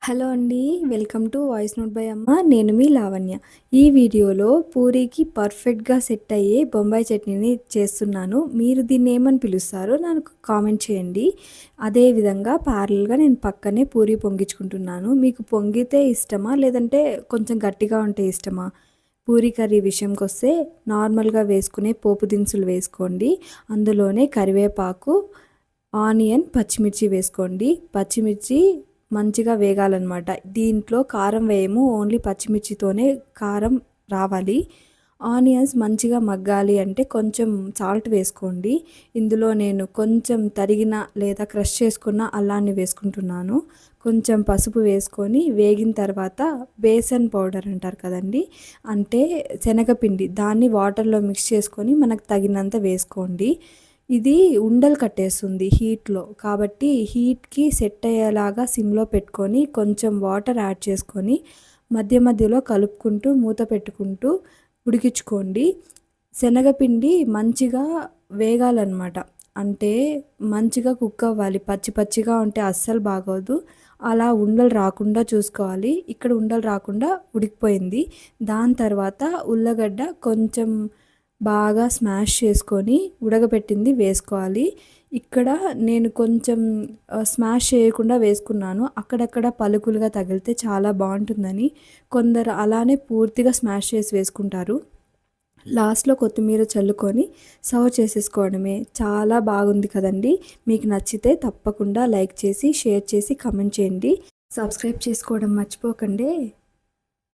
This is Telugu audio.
హలో అండి. Welcome to voice note by అమ్మ. నేను మీ లావణ్య. ఈ వీడియోలో పూరీకి పర్ఫెక్ట్‌గా సెట్ అయ్యే బొంబాయి చట్నీని చేస్తున్నాను. మీరు దీన్ని ఏమని పిలుస్తారో నాకు కామెంట్ చేయండి. అదేవిధంగా ప్యారలల్‌గా నేను పక్కనే పూరీ పొంగించుకుంటున్నాను. మీకు పొంగితే ఇష్టమా? లేదంటే కొంచెం గట్టిగా ఉంటే ఇష్టమా? పూరీ కర్రీ విషయంకొస్తే నార్మల్‌గా వేసుకునే పోపు దినుసులు వేసుకోండి. అందులోనే కరివేపాకు, ఆనియన్, పచ్చిమిర్చి వేసుకోండి. పచ్చిమిర్చి మంచిగా వేగాలన్నమాట. దీంట్లో కారం వేయము. ఓన్లీ పచ్చిమిర్చితోనే కారం రావాలి. ఆనియన్స్ మంచిగా మగ్గాలి అంటే కొంచెం సాల్ట్ వేసుకోండి. ఇందులో నేను కొంచెం తరిగిన లేదా క్రష్ చేసుకున్న అల్లాన్ని వేసుకుంటున్నాను. కొంచెం పసుపు వేసుకొని వేగిన తర్వాత బేసన్ పౌడర్ అంటారు కదండీ! అంటే శనగపిండి దాన్ని వాటర్‌లో మిక్స్ చేసుకొని మనకు తగినంత వేసుకోండి. ఇది ఉండలు కట్టేస్తుంది హీట్‌లో. కాబట్టి హీట్‌కి సెట్ అయ్యేలాగా సిమ్‌లో పెట్టుకొని కొంచెం వాటర్ యాడ్ చేసుకొని మధ్య మధ్యలో కలుపుకుంటూ మూత పెట్టుకుంటూ ఉడికించుకోండి. శనగపిండి మంచిగా వేగాలన్నమాట. అంటే మంచిగా కుక్ అవ్వాలి. పచ్చి పచ్చిగా ఉంటే అస్సలు బాగోదు. అలా ఉండలు రాకుండా చూసుకోవాలి. ఇక్కడ ఉండలు రాకుండా ఉడికిపోయింది. దాని తర్వాత ఉల్లగడ్డ కొంచెం బాగా స్మాష్ చేసుకొని ఉడకబెట్టింది వేసుకోవాలి. ఇక్కడ నేను కొంచెం స్మాష్ చేయకుండా వేసుకున్నాను. అక్కడక్కడ పలుకులుగా తగిలితే చాలా బాగుంటుందని కొందరు అలానే పూర్తిగా స్మాష్ చేసి వేసుకుంటారు. లాస్ట్‌లో కొత్తిమీర చల్లుకొని సర్వ్ చేసేసుకోవడమే. చాలా బాగుంది కదండీ! మీకు నచ్చితే తప్పకుండా లైక్ చేసి, షేర్ చేసి, కామెంట్ చేయండి. సబ్స్క్రైబ్ చేసుకోవడం మర్చిపోకండి.